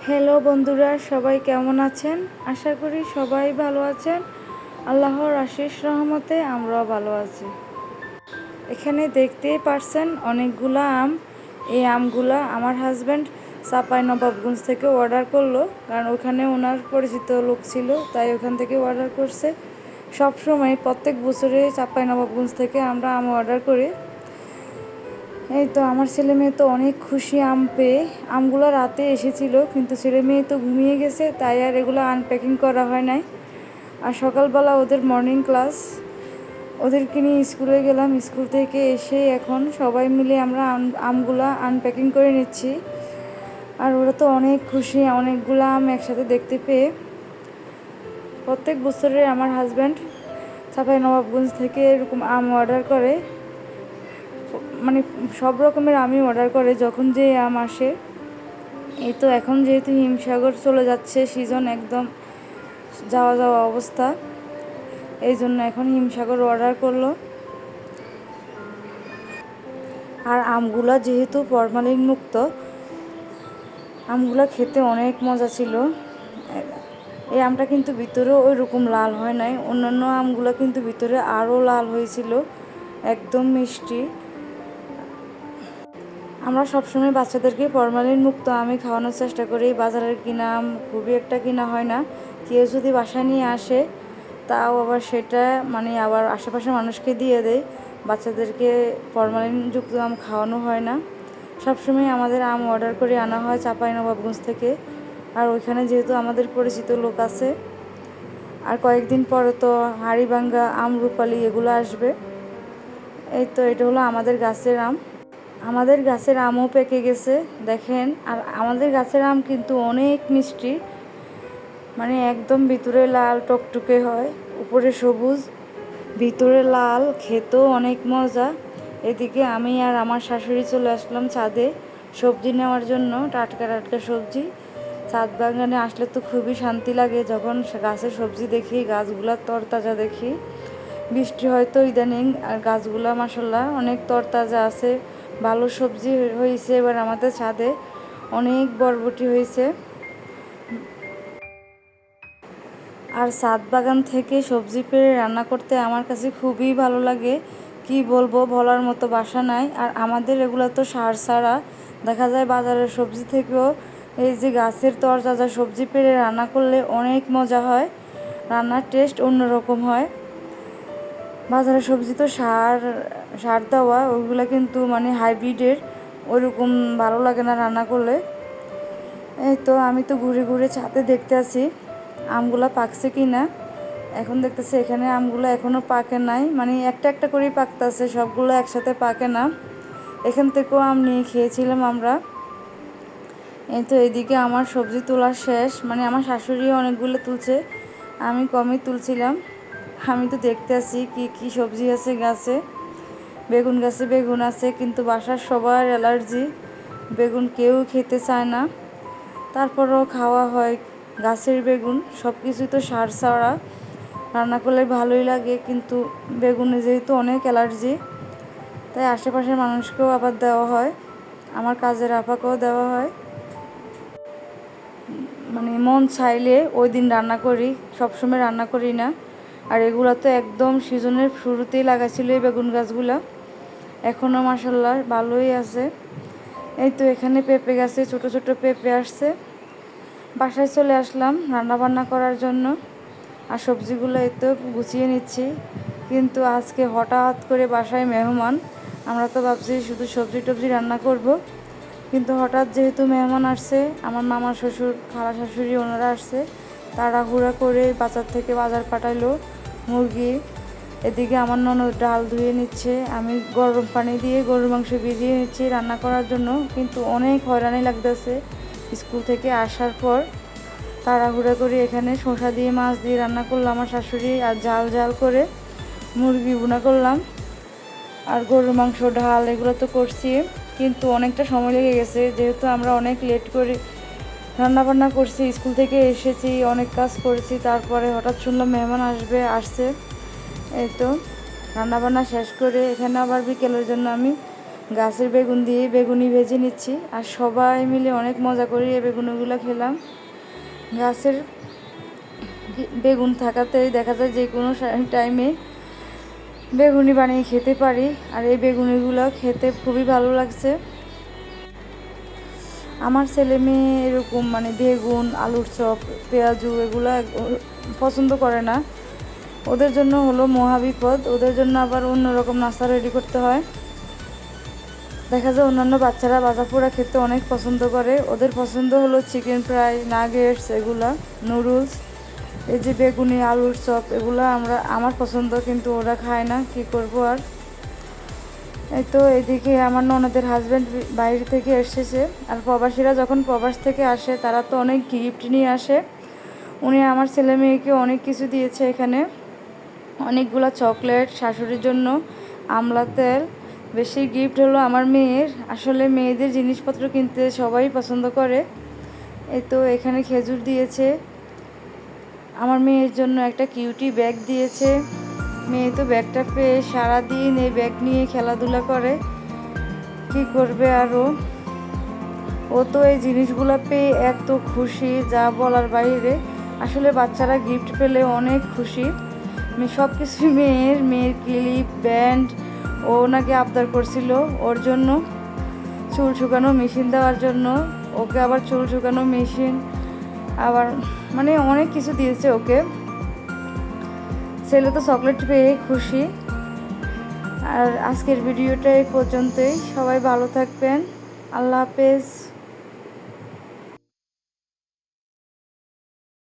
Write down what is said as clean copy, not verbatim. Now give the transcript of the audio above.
Hello বন্ধুরা, সবাই কেমন আছেন? আশা করি সবাই ভালো আছেন। আল্লাহর আশিস রহমতে আমরাও ভালো আছি। এখানে দেখতেই পারছেন অনেকগুলা আম। এই আমগুলা আমার হাজব্যান্ড চাঁপাইনবাবগঞ্জ থেকে অর্ডার করলো, কারণ ওখানে ওনার পরিচিত লোক ছিল, তাই ওখান থেকে অর্ডার করছে। সব সময় প্রত্যেক বছরে চাঁপাইনবাবগঞ্জ থেকে আমরা আম অর্ডার করি। এই তো আমার ছেলে মেয়ে তো অনেক খুশি আম পেয়ে। আমগুলো রাতে এসেছিলো, কিন্তু ছেলে মেয়ে তো ঘুমিয়ে গেছে, তাই আর এগুলো আনপ্যাকিং করা হয় নাই। আর সকালবেলা ওদের মর্নিং ক্লাস, ওদেরকে নিয়ে স্কুলে গেলাম। স্কুল থেকে এসে এখন সবাই মিলে আমরা আমগুলো আনপ্যাকিং করে নিচ্ছি। আর ওরা তো অনেক খুশি অনেকগুলো আম একসাথে দেখতে পেয়ে। প্রত্যেক বছরে আমার হাজব্যান্ড চাঁপাইনবাবগঞ্জ থেকে এরকম আম অর্ডার করে, মানে সব রকমের আমই অর্ডার করে যখন যে আম আসে। এই তো এখন যেহেতু হিমসাগর চলে যাচ্ছে, সিজন একদম যাওয়া যাওয়া অবস্থা, এই জন্য এখন হিমসাগর অর্ডার করলো। আর আমগুলা যেহেতু ফরমালিন মুক্ত, আমগুলা খেতে অনেক মজা ছিল। এই আমটা কিন্তু ভিতরেও ওই রকম লাল হয় নাই, অন্যান্য আমগুলো কিন্তু ভিতরে আরও লাল হয়েছিল, একদম মিষ্টি। আমরা সবসময় বাচ্চাদেরকে ফরমালিন মুক্ত আমই খাওয়ানোর চেষ্টা করি। বাজারের কিনা আম খুবই একটা কিনা হয় না। কেউ যদি বাসায় নিয়ে আসে, তাও আবার সেটা আবার আশেপাশের মানুষকে দিয়ে দেয়। বাচ্চাদেরকে ফরমালিনযুক্ত আম খাওয়ানো হয় না। সবসময় আমাদের আম অর্ডার করে আনা হয় চাঁপাইনবাবগঞ্জ থেকে। আর ওইখানে যেহেতু আমাদের পরিচিত লোক আছে, আর কয়েকদিন পরে তো হাড়িভাঙ্গা, আমরুপালি এগুলো আসবে। এই তো এটা হলো আমাদের গাছের আম। আমাদের গাছের আমও পেকে গেছে দেখেন। আর আমাদের গাছের আম কিন্তু অনেক মিষ্টি, একদম ভিতরে লাল টকটকে হয়, উপরে সবুজ, ভিতরে লাল, খেতেও অনেক মজা। এদিকে আমি আর আমার শাশুড়ি চলে আসলাম ছাদে সবজি নেওয়ার জন্য, টাটকা টাটকা সবজি। ছাদ বাগানে আসলে তো খুবই শান্তি লাগে যখন গাছের সবজি দেখি, গাছগুলার তরতাজা দেখি। বৃষ্টি হয়তো ইদানিং, আর গাছগুলা মাশাআল্লাহ অনেক তরতাজা আছে, ভালো সবজি হয়েছে। এবার আমাদের ছাদে অনেক বরবটি হয়েছে। আর ছাদ বাগান থেকে সবজি পেড়ে রান্না করতে আমার কাছে খুবই ভালো লাগে, কি বলবো, বলার মতো ভাষা নাই। আর আমাদের এগুলো তো সার ছাড়া, দেখা যায় বাজারের সবজি থেকেও এই যে গাছের তরতাজা সবজি পেড়ে রান্না করলে অনেক মজা হয়, রান্নার টেস্ট অন্যরকম হয়। বাজারের সবজি তো সার সার দেওয়া, ওইগুলো কিন্তু হাইব্রিডের, ওইরকম ভালো লাগে না রান্না করলে। এই তো আমি তো ঘুরে ঘুরে ছাদে দেখতে আছি আমগুলা পাকছে কি না। এখন দেখতেছি এখানে আমগুলো এখনও পাকে নাই, একটা একটা করেই পাকতেছে, সবগুলো একসাথে পাকে না। এখান থেকেও আম নিয়ে খেয়েছিলাম আমরা। এই তো এদিকে আমার সবজি তোলা শেষ, আমার শাশুড়ি অনেকগুলো তুলছে, আমি কমই তুলছিলাম। আমি তো দেখতে আছি কি কি সবজি আছে গাছে। বেগুন গাছে বেগুন আছে, কিন্তু বাসার সবার অ্যালার্জি, বেগুন কেউ খেতে চায় না। তারপরেও খাওয়া হয় গাছের বেগুন। সব কিছুই তো সার ছাড়া, রান্না করলে ভালোই লাগে, কিন্তু বেগুনে যেহেতু অনেক অ্যালার্জি, তাই আশেপাশের মানুষকেও আবার দেওয়া হয়, আমার কাজের আপাকেও দেওয়া হয়। মন চাইলে ওই দিন রান্না করি, সবসময় রান্না করি না। আর এগুলো তো একদম সিজনের শুরুতেই লাগাইছিল এই বেগুন গাছগুলা, এখনও মাশাআল্লাহ ভালোই আছে। এই তো এখানে পেঁপে গাছে ছোট ছোট পেঁপে আসছে। বাসায় চলে আসলাম রান্না বান্না করার জন্য, আর সবজিগুলো এই তো গুছিয়ে নিচ্ছি। কিন্তু আজকে হঠাৎ করে বাসায় মেহমান, আমরা তো ভাবছি শুধু সবজি টবজি রান্না করব, কিন্তু হঠাৎ যেহেতু মেহমান আসছে, আমার মামা শ্বশুর, খালা শাশুড়ি, ওনারা আসছে, তাড়াহুড়া করে বাজার থেকে বাজার পাঠাইলো মুরগি। এদিকে আমার ননদ ডাল ধুয়ে নিচ্ছে, আমি গরম পানি দিয়ে গরুর মাংস ভিজিয়ে নিচ্ছি রান্না করার জন্য। কিন্তু অনেক হয়রানি লাগতেছে স্কুল থেকে আসার পর। তাড়াহুড়া করে এখানে শসা দিয়ে মাছ দিয়ে রান্না করলাম আমার শাশুড়ি, আর ঝাল ঝাল করে মুরগি ভুনা করলাম, আর গরুর মাংস, ডাল এগুলো তো করছি। কিন্তু অনেকটা সময় লেগে গেছে, যেহেতু আমরা অনেক লেট করে রান্নাবান্না করছি, স্কুল থেকে এসেছি, অনেক কাজ করেছি, তারপরে হঠাৎ শুনলাম মেহমান আসছে। এই তো রান্নাবান্না শেষ করে এখানে আবার বিকেলের জন্য আমি গাছের বেগুন দিয়ে বেগুনি ভেজে নিচ্ছি, আর সবাই মিলে অনেক মজা করে এই বেগুনগুলো খেলাম। গাছের বেগুন থাকাতেই দেখা যায় যে কোনো টাইমে বেগুনি বানিয়ে খেতে পারি, আর এই বেগুনিগুলো খেতে খুবই ভালো লাগছে। আমার ছেলে মেয়ে এরকম মানে বেগুন, আলুর চপ, পেঁয়াজু এগুলো পছন্দ করে না। ওদের জন্য হলো মহাবিপদ, ওদের জন্য আবার অন্যরকম নাস্তা রেডি করতে হয়। দেখা যায় অন্যান্য বাচ্চারা ভাজা পোড়া খেতে অনেক পছন্দ করে, ওদের পছন্দ হলো চিকেন ফ্রাই, নাগেটস, এগুলা নুডলস। এই যে বেগুনি, আলুর চপ এগুলো আমার পছন্দ, কিন্তু ওরা খায় না, কি করব আর। এই তো এদিকে আমার ননদের হাজব্যান্ড বাইরে থেকে এসেছে, আর প্রবাসীরা যখন প্রবাস থেকে আসে তারা তো অনেক গিফট নিয়ে আসে। উনি আমার ছেলে মেয়েকে অনেক কিছু দিয়েছে, এখানে অনেকগুলো চকলেট, শাশুড়ির জন্য আমলা তেল। বেশি গিফট হলো আমার মেয়ের, আসলে মেয়েদের জিনিসপত্র কিনতে সবাই পছন্দ করে। এই তো এখানে খেজুর দিয়েছে, আমার মেয়ের জন্য একটা কিউটি ব্যাগ দিয়েছে। মেয়ে তো ব্যাগটা পেয়ে সারাদিন এই ব্যাগ নিয়ে খেলাধুলা করে, কি করবে আরও। ও তো এই জিনিসগুলো পেয়ে এত খুশি যা বলার বাইরে। আসলে বাচ্চারা গিফট পেলে অনেক খুশি। সব কিছুই মেয়ের ক্লিপ, ব্যান্ড, ও নাকি আবদার করছিল ওর জন্য চুল শুকানো মেশিন দেওয়ার জন্য। ওকে আবার চুল শুকানো মেশিন, আবার মানে অনেক কিছু দিয়েছে ওকে। ছেলে তো চকলেট পেয়ে খুশি। আর আজকের ভিডিওটা এই পর্যন্তই, সবাই ভালো থাকবেন, আল্লাহ হাফেজ।